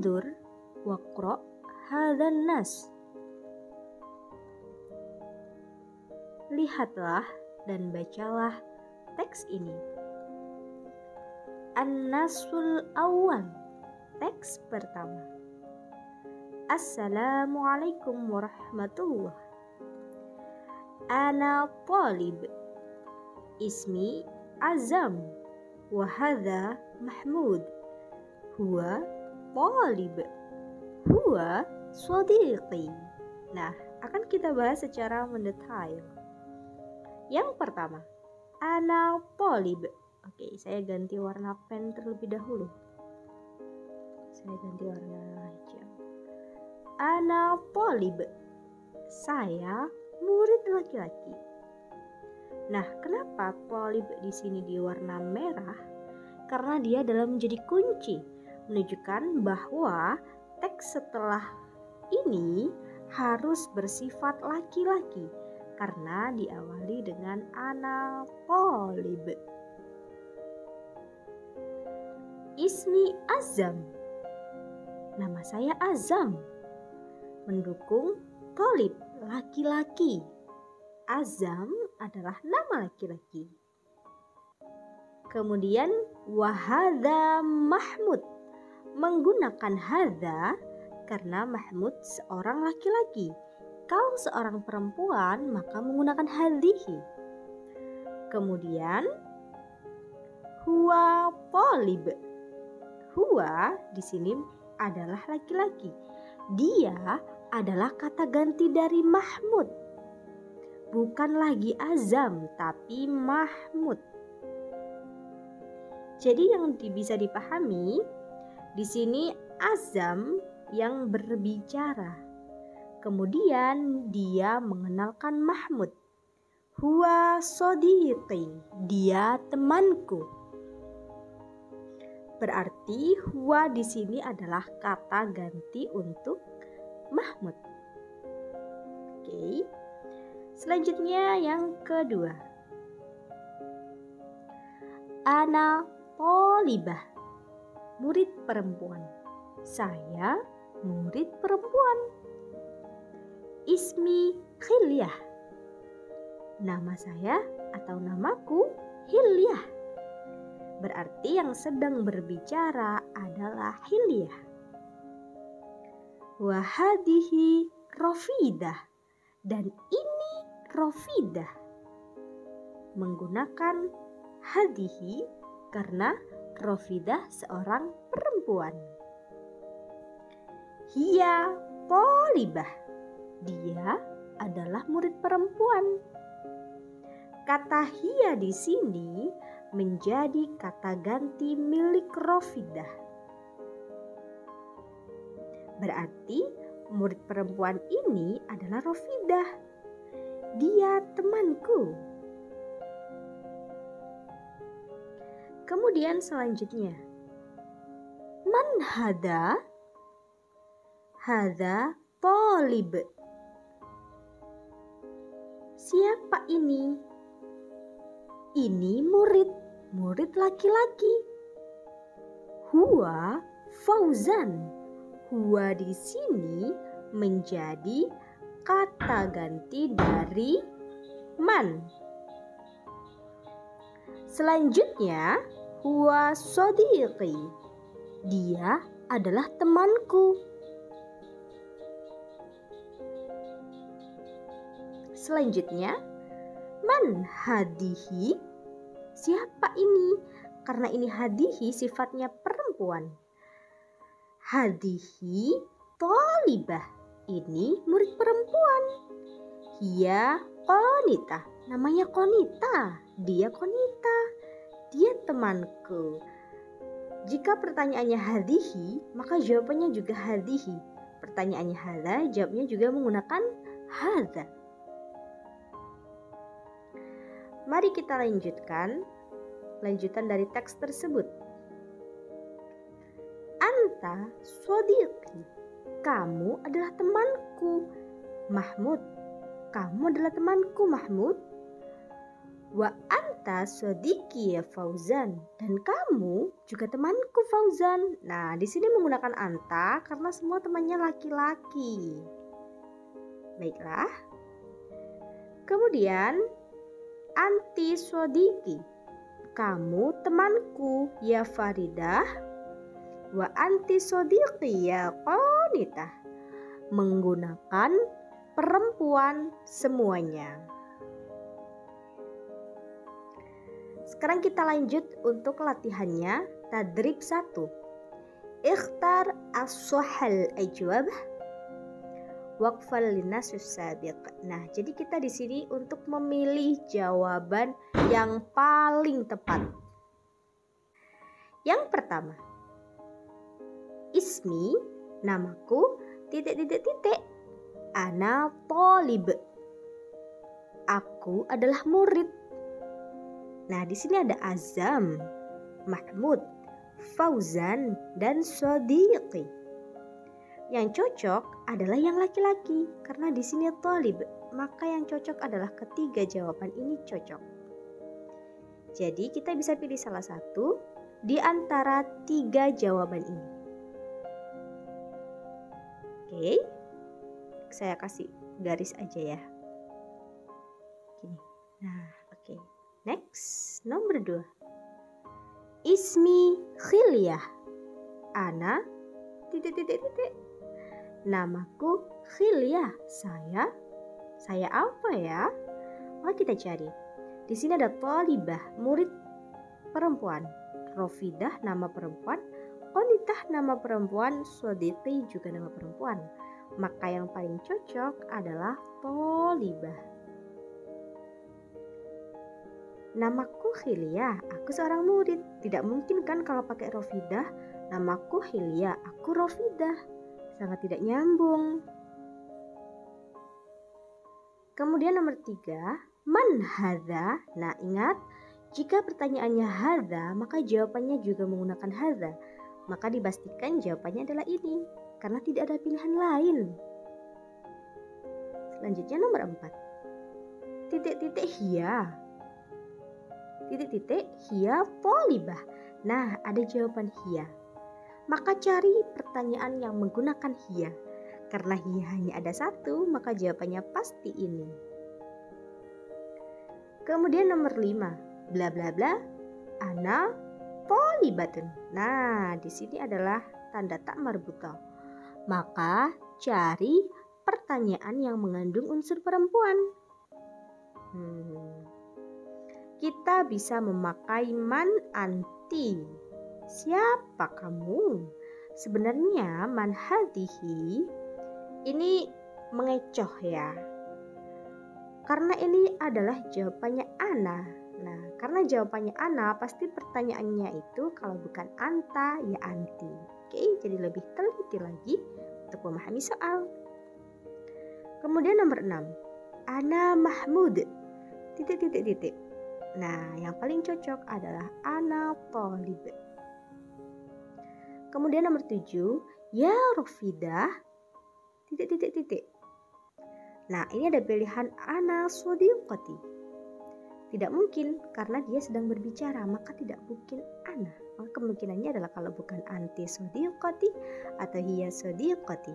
Undur waqra hadzan nas. Lihatlah dan bacalah teks ini. An-nasul awal, teks pertama. Assalamualaikum warahmatullah. Ana talib. Ismi Azam. Wa hadza Mahmud. Huwa talib. Huwa shadiqi. Nah, akan kita bahas secara mendetail. Yang pertama, ana talib. Oke, saya ganti warna pen terlebih dahulu. Saya ganti warna hijau. Ana talib. Saya murid laki-laki. Nah, kenapa talib di sini di warna merah? Karena dia adalah menjadi kunci, menunjukkan bahwa teks setelah ini harus bersifat laki-laki karena diawali dengan ana talib. Ismi Azam. Nama saya Azam. Mendukung talib, laki-laki. Azam adalah nama laki-laki. Kemudian wahadza Mahmud. Menggunakan hadza karena Mahmud seorang laki-laki. Kalau seorang perempuan maka menggunakan hadhihi. Kemudian huwa talib. Huwa di sini adalah laki-laki. Dia adalah kata ganti dari Mahmud. Bukan lagi Azam tapi Mahmud. Jadi yang bisa dipahami di sini Azam yang berbicara. Kemudian dia mengenalkan Mahmud. Huwa shadiqi. Dia temanku. Berarti huwa di sini adalah kata ganti untuk Mahmud. Oke. Selanjutnya yang kedua. Ana talibah. Murid perempuan. Saya murid perempuan. Ismi Hilyah. Nama saya atau namaku Hilyah. Berarti yang sedang berbicara adalah Hilyah. Wahadihi Rafidah. Dan ini Rafidah. Menggunakan hadihi karena Rafidah seorang perempuan. Hiya talibah. Dia adalah murid perempuan. Kata hiya di sini menjadi kata ganti milik Rafidah. Berarti murid perempuan ini adalah Rafidah. Dia temanku. Kemudian selanjutnya. Man hada? Hada talib. Siapa ini? Ini murid laki-laki. Huwa Fauzan. Huwa di sini menjadi kata ganti dari man. Selanjutnya, huwa shadiqi. Dia adalah temanku. Selanjutnya, man hadihi? Siapa ini? Karena ini hadihi sifatnya perempuan. Hadihi talibah. Ini murid perempuan. Hiya qanitah. Namanya Qanita. Dia Qanita. Dia temanku. Jika pertanyaannya hadihi, maka jawabannya juga hadihi. Pertanyaannya hadza, jawabnya juga menggunakan hadza. Mari kita lanjutkan. Lanjutan dari teks tersebut. Anta shadiqi. Kamu adalah temanku. Mahmud. Kamu adalah temanku, Mahmud. Wa anta sodiki ya Fauzan, dan kamu juga temanku Fauzan. Nah, di sini menggunakan anta karena semua temannya laki-laki. Baiklah. Kemudian anti sodiki, kamu temanku ya Faridah. Wa anti sodiki ya Qanitah, menggunakan perempuan semuanya. Sekarang kita lanjut untuk latihannya. Tadrib 1. Ikhtar as-sahal ajwab waqfal linasus sabiq. Nah, jadi kita di sini untuk memilih jawaban yang paling tepat. Yang pertama, ismi, namaku, titik. Ana thalib, aku adalah murid. Nah, di sini ada Azam, Mahmud, Fauzan, dan Sodiqi. Yang cocok adalah yang laki-laki karena di sini thalib, maka yang cocok adalah ketiga jawaban ini cocok. Jadi kita bisa pilih salah satu di antara tiga jawaban ini. Oke, saya kasih garis aja ya. Gini. Nah, oke. Next, nomor 2. Ismi Khilyah. Ana titik. Namaku Khilyah. Saya apa ya? Maka kita cari. Di sini ada Thalibah, murid perempuan. Rofidah, nama perempuan. Qanitah, nama perempuan. Sodiqi, juga nama perempuan. Maka yang paling cocok adalah Thalibah. Namaku Khilyah, aku seorang murid. Tidak mungkin kan kalau pakai Rofidah. Namaku Khilyah, aku Rofidah. Sangat tidak nyambung. Kemudian nomor 3, man hadza. Nah, ingat, jika pertanyaannya hadza, maka jawabannya juga menggunakan hadza. Maka dipastikan jawabannya adalah ini, karena tidak ada pilihan lain. Selanjutnya nomor 4. Titik hiya. Titik hiya thalibah. Nah, ada jawaban hiya. Maka cari pertanyaan yang menggunakan hiya. Karena hiya hanya ada satu, maka jawabannya pasti ini. Kemudian nomor 5, bla bla bla, ana thalibatun. Nah, di sini adalah tanda tak marbutah. Maka cari pertanyaan yang mengandung unsur perempuan. Kita bisa memakai man anti. Siapa kamu? Sebenarnya man hadhihi ini mengecoh ya. Karena ini adalah jawabannya ana. Nah, karena jawabannya ana, pasti pertanyaannya itu kalau bukan anta ya anti. Oke, jadi lebih teliti lagi untuk memahami soal. Kemudian nomor 6. Ana Mahmud. Titik. Nah, yang paling cocok adalah ana thalib. Kemudian nomor 7, ya Rofidah. Titik. Nah, ini ada pilihan ana sodiqati. Tidak mungkin karena dia sedang berbicara, maka tidak mungkin ana. Maka kemungkinannya adalah kalau bukan anti sodiqati atau hiya sodiqati.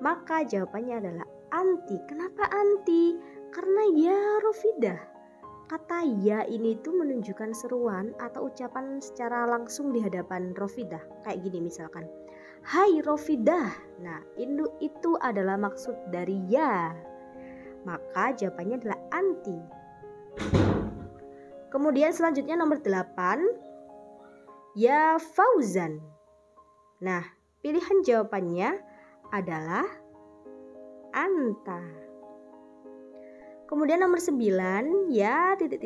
Maka jawabannya adalah anti. Kenapa anti? Karena ya Rofidah. Kata ya ini tuh menunjukkan seruan atau ucapan secara langsung di hadapan Rofidah. Kayak gini misalkan, hai Rofidah. Nah, itu adalah maksud dari ya. Maka jawabannya adalah anti. Kemudian selanjutnya nomor 8, ya Fauzan. Nah, pilihan jawabannya adalah anta. Kemudian nomor 9, ya titik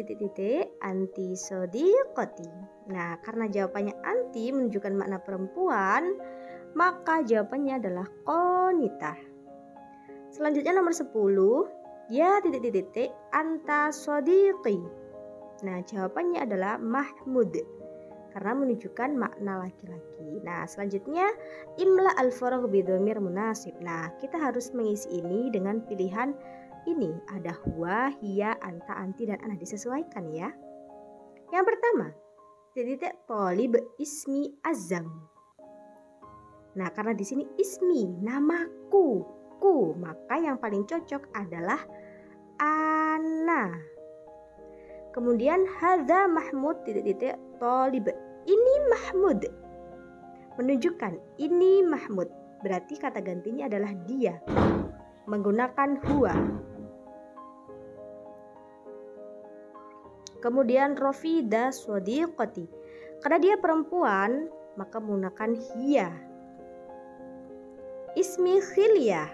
anti sodiqati. Nah, karena jawabannya anti menunjukkan makna perempuan, maka jawabannya adalah qanitah. Selanjutnya nomor 10, ya titik anta sodiqi. Nah, jawabannya adalah Mahmud karena menunjukkan makna laki-laki. Nah, selanjutnya imla al-faragh bidhamir munasib. Nah, kita harus mengisi ini dengan pilihan ini ada huwa, hiya, anta, anti, dan ana. Disesuaikan ya. Yang pertama, titik tolib ismi Azam. Nah, karena di sini ismi, namaku, ku, maka yang paling cocok adalah ana. Kemudian hadza Mahmud titik tolib. Ini Mahmud. Menunjukkan ini Mahmud. Berarti kata gantinya adalah dia. Menggunakan huwa. Kemudian Rofida Sodiqati. Karena dia perempuan, maka menggunakan hiya. Ismi Khilyah.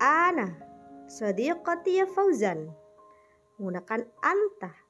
Ana Sodiqati ya Fauzan. Menggunakan anta.